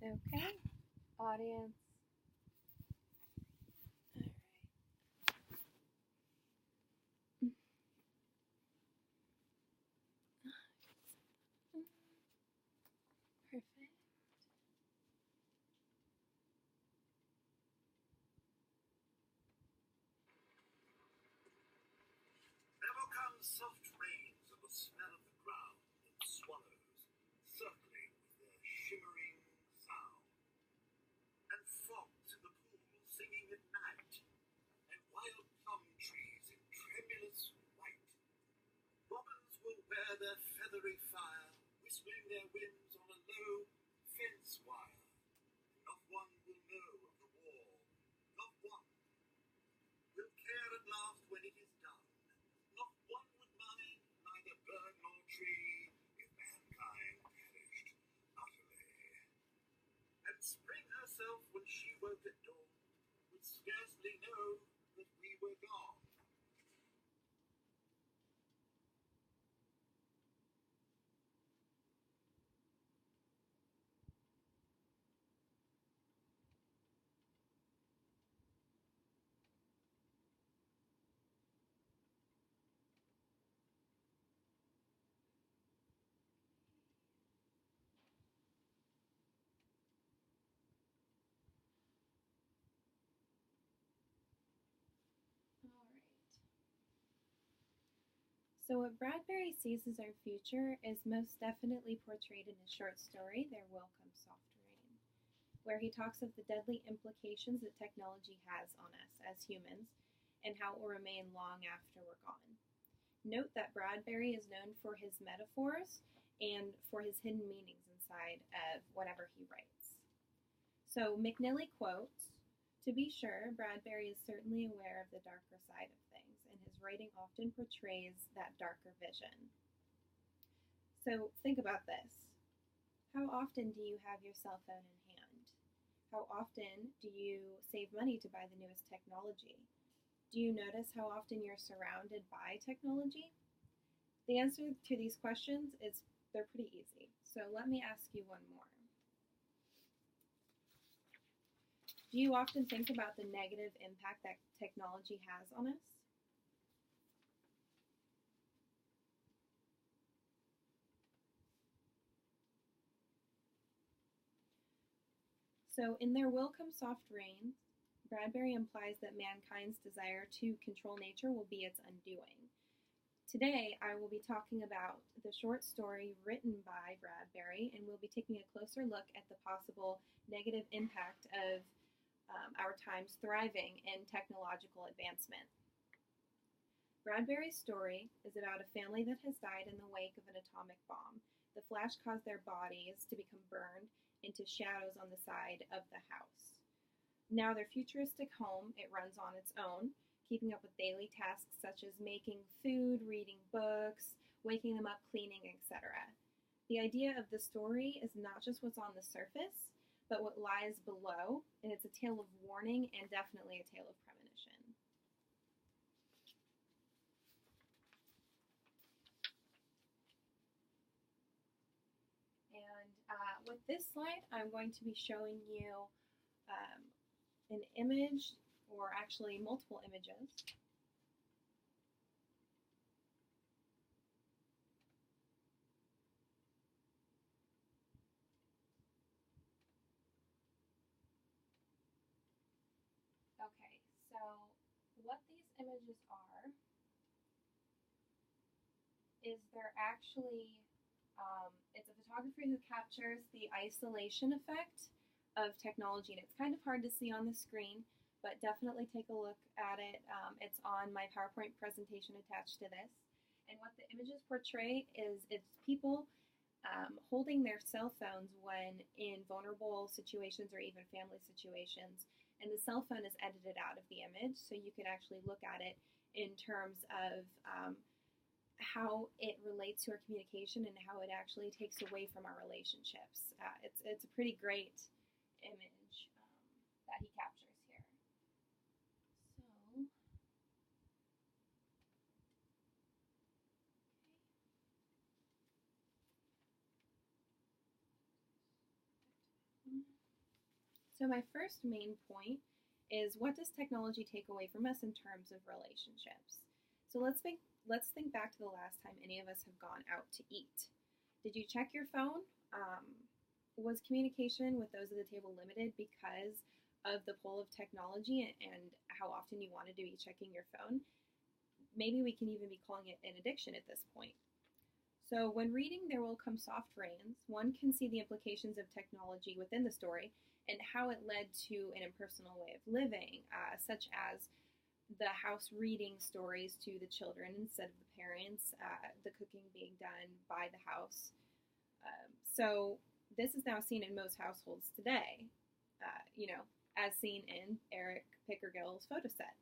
Okay, audience. All right. Perfect. Never come soft rains and the smell of the ground and swallows circling with their shimmering sound, and frogs in the pool singing at night, and wild plum trees in tremulous white. Robins will wear their feathery fire, whispering their whims on a low fence wire, and not one will know of the war, not one will care at last when it is done. Not one would mind neither bird nor tree if mankind perished utterly. And spring herself, when she woke at dawn, would scarcely know that we were gone. All right. So what Bradbury sees as our future is most definitely portrayed in his short story, There Will Come Soft Rain, where he talks of the deadly implications that technology has on us as humans and how it will remain long after we're gone. Note that Bradbury is known for his metaphors and for his hidden meanings inside of whatever he writes. So McNally quotes, "To be sure, Bradbury is certainly aware of the darker side of things, and his writing often portrays that darker vision." So think about this. How often do you have your cell phone in hand? How often do you save money to buy the newest technology? Do you notice how often you're surrounded by technology? The answer to these questions is they're pretty easy. So let me ask you one more. Do you often think about the negative impact that technology has on us? So in There Will Come Soft Rain, Bradbury implies that mankind's desire to control nature will be its undoing. Today, I will be talking about the short story written by Bradbury, and we'll be taking a closer look at the possible negative impact of our times thriving in technological advancement. Bradbury's story is about a family that has died in the wake of an atomic bomb. The flash caused their bodies to become burned into shadows on the side of the house. Now their futuristic home, it runs on its own, keeping up with daily tasks such as making food, reading books, waking them up, cleaning, etc. The idea of the story is not just what's on the surface, but what lies below, and it's a tale of warning and definitely a tale of premonition. And with this slide, I'm going to be showing you an image, or actually multiple images. Okay, so what these images are is they're actually, it's a photographer who captures the isolation effect of technology, and it's kind of hard to see on the screen, but definitely take a look at it. It's on my PowerPoint presentation attached to this. And what the images portray is it's people holding their cell phones when in vulnerable situations or even family situations. And the cell phone is edited out of the image, so you can actually look at it in terms of how it relates to our communication and how it actually takes away from our relationships. It's a pretty great image that he captures here. So, So my first main point is, what does technology take away from us in terms of relationships? So let's think back to the last time any of us have gone out to eat. Did you check your phone? Was communication with those at the table limited because of the pull of technology and how often you wanted to be checking your phone? Maybe we can even be calling it an addiction at this point. So when reading There Will Come Soft Rains, one can see the implications of technology within the story and how it led to an impersonal way of living, such as the house reading stories to the children instead of the parents, the cooking being done by the house. So this is now seen in most households today, as seen in Eric Pickergill's photo set.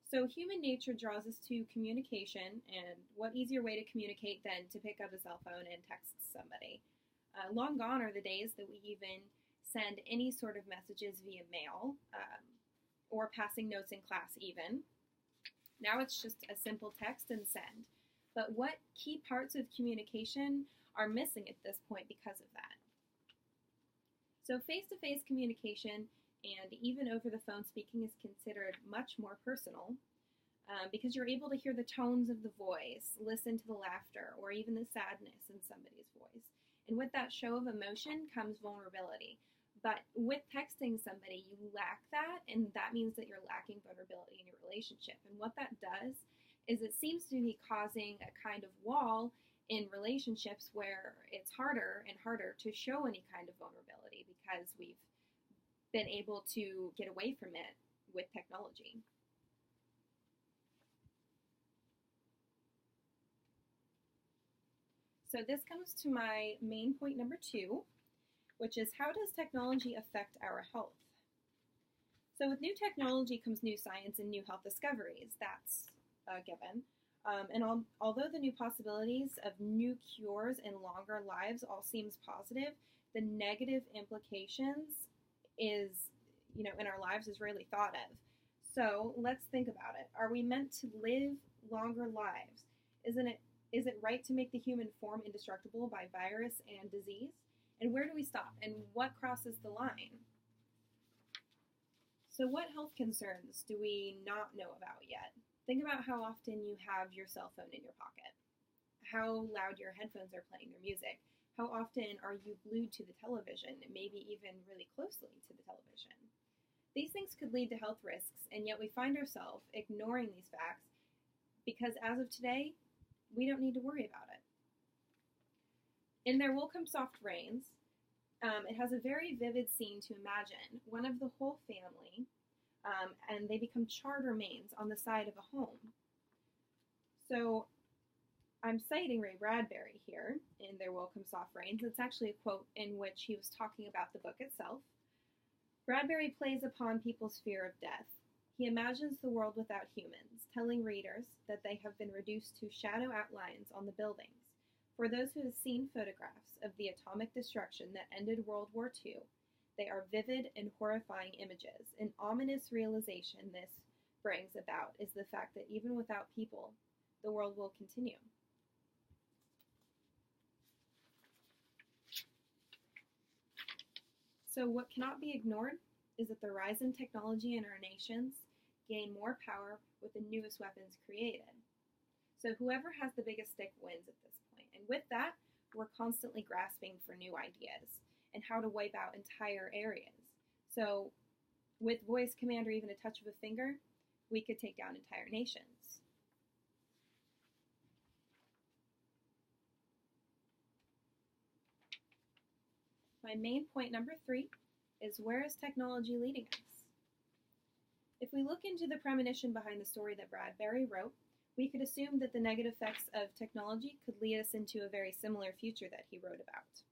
So human nature draws us to communication, and what easier way to communicate than to pick up a cell phone and text somebody? Long gone are the days that we even send any sort of messages via mail, or passing notes in class even. Now it's just a simple text and send. But what key parts of communication are missing at this point because of that? So face-to-face communication and even over the phone speaking is considered much more personal, because you're able to hear the tones of the voice, listen to the laughter, or even the sadness in somebody's voice. And with that show of emotion comes vulnerability. But with texting somebody, you lack that, and that means that you're lacking vulnerability in your relationship. And what that does is it seems to be causing a kind of wall in relationships where it's harder and harder to show any kind of vulnerability because we've been able to get away from it with technology. So this comes to my main point number 2, which is, how does technology affect our health? So with new technology comes new science and new health discoveries. That's a given. Although the new possibilities of new cures and longer lives all seems positive, the negative implications in our lives is rarely thought of. So let's think about it. Are we meant to live longer lives? Is it right to make the human form indestructible by virus and disease? And where do we stop? And what crosses the line? So what health concerns do we not know about yet? Think about how often you have your cell phone in your pocket, how loud your headphones are playing their music, how often are you glued to the television, maybe even really closely to the television. These things could lead to health risks, and yet we find ourselves ignoring these facts because as of today, we don't need to worry about it. In There Will Come Soft Rains, it has a very vivid scene to imagine. One of the whole family, and they become charter mains on the side of a home. So I'm citing Ray Bradbury here in There Will Come Soft Rains. It's actually a quote in which he was talking about the book itself. Bradbury plays upon people's fear of death. He imagines the world without humans, telling readers that they have been reduced to shadow outlines on the buildings. For those who have seen photographs of the atomic destruction that ended World War II, they are vivid and horrifying images. An ominous realization this brings about is the fact that even without people, the world will continue. So what cannot be ignored is that the rise in technology in our nations gain more power with the newest weapons created. So whoever has the biggest stick wins at this point. And with that, we're constantly grasping for new ideas and how to wipe out entire areas. So with voice command or even a touch of a finger, we could take down entire nations. My main point number 3 is, where is technology leading us? If we look into the premonition behind the story that Bradbury wrote, we could assume that the negative effects of technology could lead us into a very similar future that he wrote about.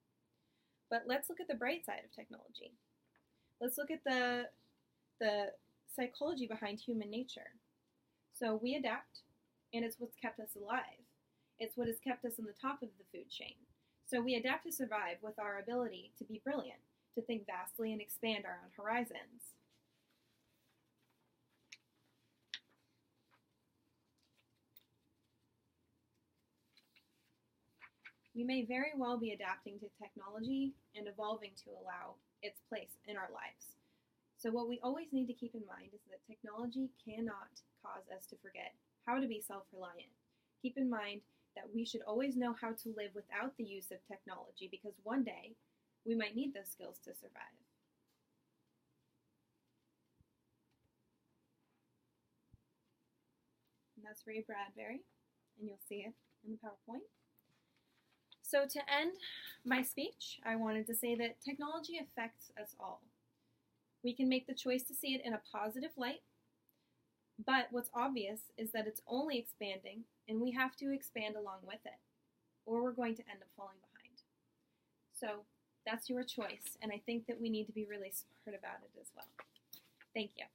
But let's look at the bright side of technology. Let's look at the psychology behind human nature. So we adapt, and it's what's kept us alive. It's what has kept us on the top of the food chain. So we adapt to survive with our ability to be brilliant, to think vastly and expand our own horizons. We may very well be adapting to technology and evolving to allow its place in our lives. So what we always need to keep in mind is that technology cannot cause us to forget how to be self-reliant. Keep in mind that we should always know how to live without the use of technology, because one day we might need those skills to survive. And that's Ray Bradbury, and you'll see it in the PowerPoint. So to end my speech, I wanted to say that technology affects us all. We can make the choice to see it in a positive light, but what's obvious is that it's only expanding, and we have to expand along with it, or we're going to end up falling behind. So that's your choice, and I think that we need to be really smart about it as well. Thank you.